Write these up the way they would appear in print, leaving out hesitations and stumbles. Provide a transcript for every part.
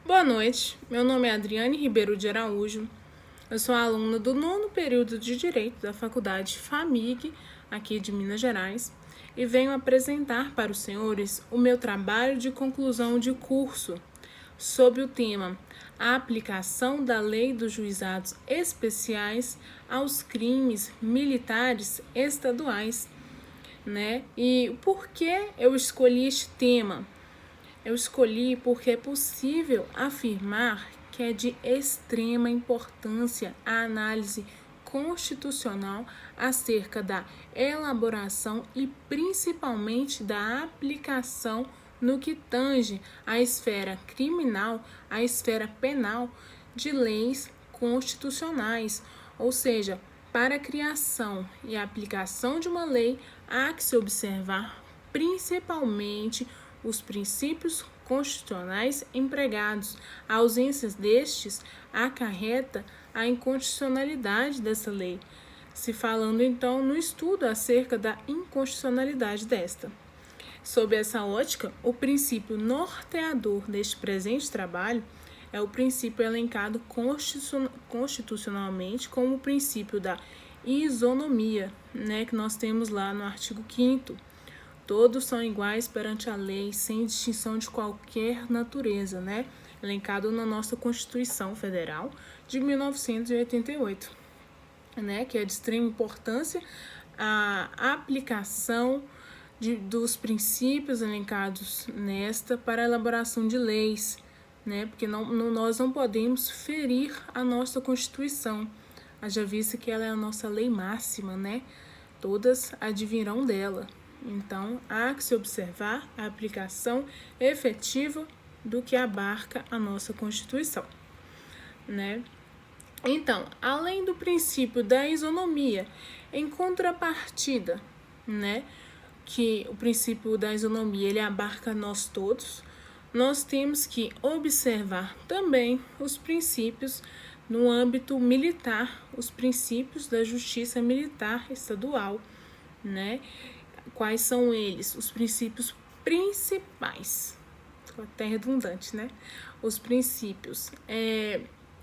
Boa noite, meu nome é Adriane Ribeiro de Araújo, eu sou aluna do 9º período de Direito da Faculdade FAMIG, aqui de Minas Gerais, e venho apresentar para os senhores o meu trabalho de conclusão de curso sobre o tema A aplicação da Lei dos Juizados Especiais aos crimes militares estaduais, né? E por que eu escolhi este tema? Eu escolhi porque é possível afirmar que é de extrema importância a análise constitucional acerca da elaboração e principalmente da aplicação no que tange à esfera criminal, à esfera penal de leis constitucionais, ou seja, para a criação e a aplicação de uma lei há que se observar principalmente os princípios constitucionais empregados. A ausência destes acarreta a inconstitucionalidade dessa lei, se falando então no estudo acerca da inconstitucionalidade desta. Sob essa ótica, o princípio norteador deste presente trabalho é o princípio elencado constitucionalmente como o princípio da isonomia, né, que nós temos lá no artigo 5º. Todos são iguais perante a lei, sem distinção de qualquer natureza, né? Elencado na nossa Constituição Federal de 1988, né? Que é de extrema importância a aplicação dos princípios elencados nesta para a elaboração de leis, né? Porque nós não podemos ferir a nossa Constituição, haja vista que ela é a nossa lei máxima, né? Todas advirão dela. Então, há que se observar a aplicação efetiva do que abarca a nossa Constituição, né? Então, além do princípio da isonomia, em contrapartida, né, que o princípio da isonomia ele abarca nós todos, nós temos que observar também os princípios no âmbito militar, os princípios da justiça militar estadual, né? Quais são eles? Os princípios principais. Ficou até redundante, né? Os princípios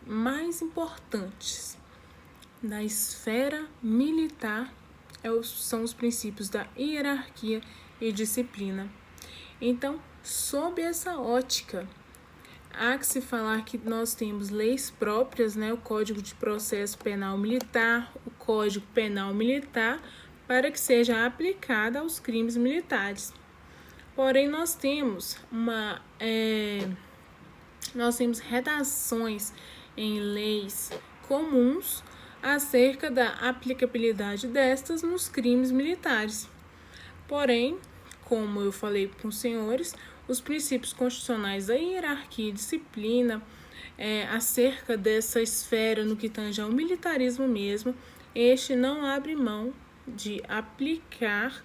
mais importantes da esfera militar são os princípios da hierarquia e disciplina. Então, sob essa ótica, há que se falar que nós temos leis próprias, né? O Código de Processo Penal Militar, o Código Penal Militar, para que seja aplicada aos crimes militares. Porém, nós temos redações em leis comuns acerca da aplicabilidade destas nos crimes militares. Porém, como eu falei com os senhores, os princípios constitucionais da hierarquia e disciplina, acerca dessa esfera no que tange ao militarismo mesmo, este não abre mão de aplicar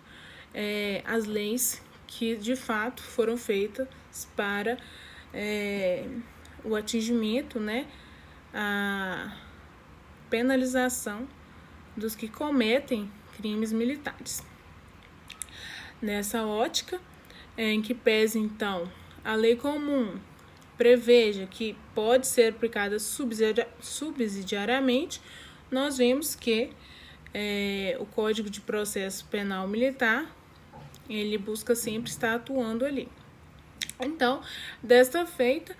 as leis que de fato foram feitas para o atingimento, né, a penalização dos que cometem crimes militares. Nessa ótica, em que pese então a lei comum preveja que pode ser aplicada subsidiariamente, nós vemos que o Código de Processo Penal Militar, ele busca sempre estar atuando ali. Então, desta feita,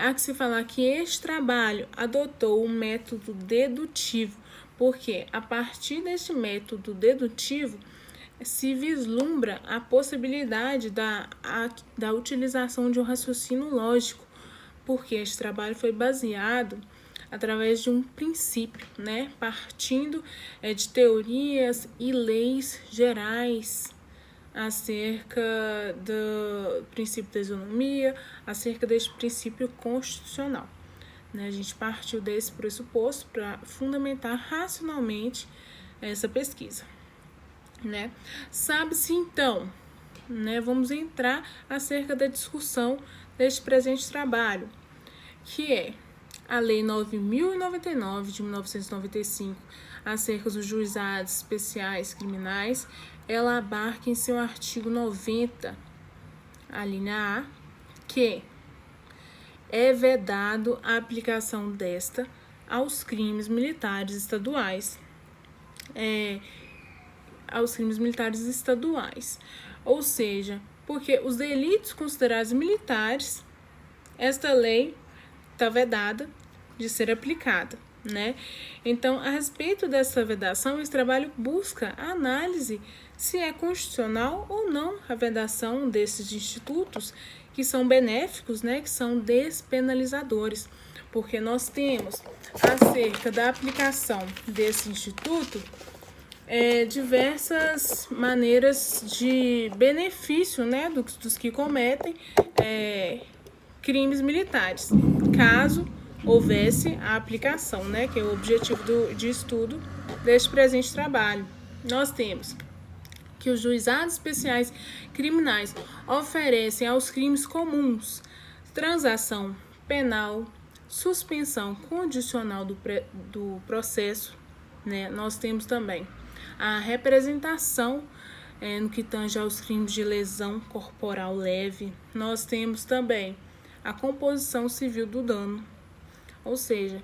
há que se falar que este trabalho adotou um método dedutivo, porque a partir deste método dedutivo se vislumbra a possibilidade da utilização de um raciocínio lógico, porque este trabalho foi baseado através de um princípio, né, partindo de teorias e leis gerais acerca do princípio da isonomia, acerca deste princípio constitucional, né? A gente partiu desse pressuposto para fundamentar racionalmente essa pesquisa, né? Sabe-se então, né, vamos entrar acerca da discussão deste presente trabalho, que é a Lei 9.099 de 1995, acerca dos juizados especiais criminais. Ela abarca em seu artigo 90, a linha A, que é vedado a aplicação desta aos crimes militares estaduais. Ou seja, porque os delitos considerados militares, esta lei está vedada de ser aplicada, né? Então, a respeito dessa vedação, esse trabalho busca a análise se é constitucional ou não a vedação desses institutos que são benéficos, né? Que são despenalizadores, porque nós temos acerca da aplicação desse instituto diversas maneiras de benefício, né, dos que cometem crimes militares, caso houvesse a aplicação, né, que é o objetivo de estudo deste presente trabalho. Nós temos que os juizados especiais criminais oferecem aos crimes comuns transação penal, suspensão condicional do processo, né? Nós temos também a representação no que tange aos crimes de lesão corporal leve. Nós temos também a composição civil do dano, ou seja,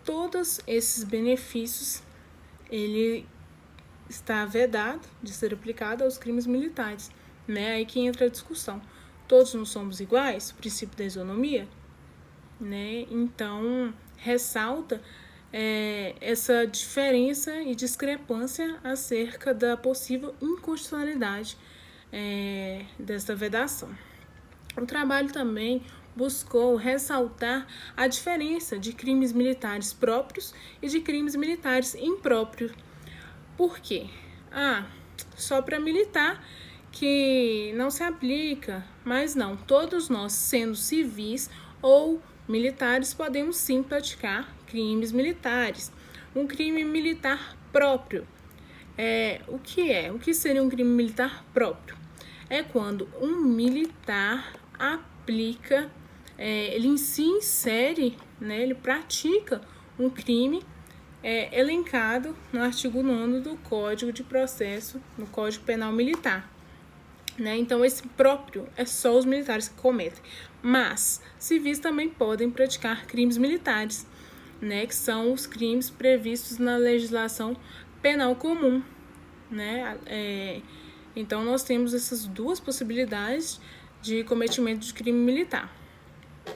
todos esses benefícios ele está vedado de ser aplicado aos crimes militares, né? Aí que entra a discussão. Todos não somos iguais, o princípio da isonomia, né? Então, ressalta essa diferença e discrepância acerca da possível inconstitucionalidade desta vedação. O trabalho também buscou ressaltar a diferença de crimes militares próprios e de crimes militares impróprios. Por quê? Só para militar que não se aplica, mas não, todos nós, sendo civis ou militares, podemos sim praticar crimes militares. Um crime militar próprio o que é? O que seria um crime militar próprio? É quando um militar aplica, ele em si insere, né, ele pratica um crime elencado no artigo 9º do Código de Processo, no Código Penal Militar. Né? Então, esse próprio é só os militares que cometem. Mas civis também podem praticar crimes militares, né? Que são os crimes previstos na legislação penal comum. Né? Então, nós temos essas duas possibilidades de cometimento de crime militar.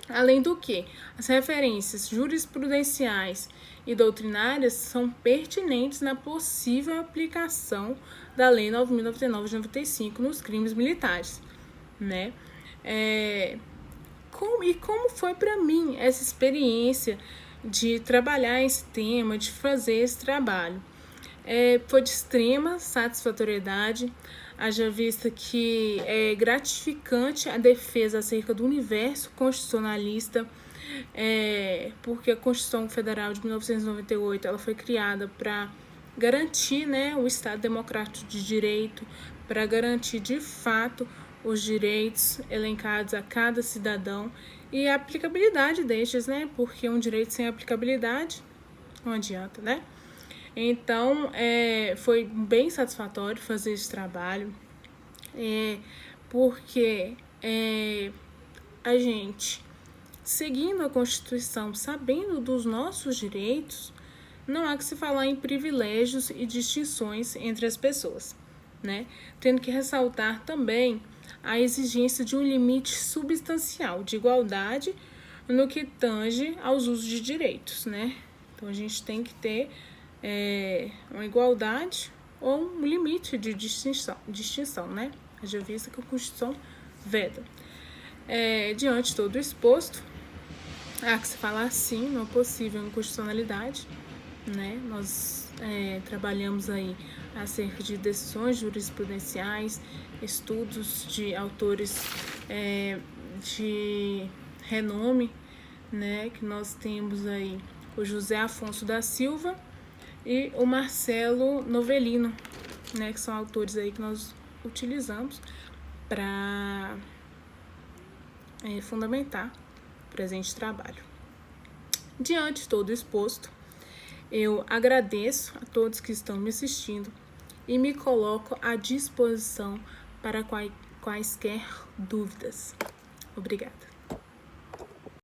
Além do que, as referências jurisprudenciais e doutrinárias são pertinentes na possível aplicação da Lei 9.099 de 95 nos crimes militares, né? Como foi para mim essa experiência de trabalhar esse tema, de fazer esse trabalho? Foi de extrema satisfatoriedade, haja vista que é gratificante a defesa acerca do universo constitucionalista, porque a Constituição Federal de 1998 ela foi criada para garantir, né, o Estado Democrático de Direito, para garantir de fato os direitos elencados a cada cidadão e a aplicabilidade destes, né, porque um direito sem aplicabilidade não adianta, né? Então, foi bem satisfatório fazer esse trabalho, porque a gente, seguindo a Constituição, sabendo dos nossos direitos, não há que se falar em privilégios e distinções entre as pessoas, né? Tendo que ressaltar também a exigência de um limite substancial de igualdade no que tange aos usos de direitos, né? Então, a gente tem que ter uma igualdade ou um limite de distinção, né? Haja vista que a Constituição veda. Diante de todo o exposto, há que se falar sim numa possível inconstitucionalidade, né? Nós trabalhamos aí acerca de decisões jurisprudenciais, estudos de autores de renome, né? Que nós temos aí o José Afonso da Silva e o Marcelo Novellino, né, que são autores aí que nós utilizamos para fundamentar o presente trabalho. Diante de todo o exposto, eu agradeço a todos que estão me assistindo e me coloco à disposição para quaisquer dúvidas. Obrigada.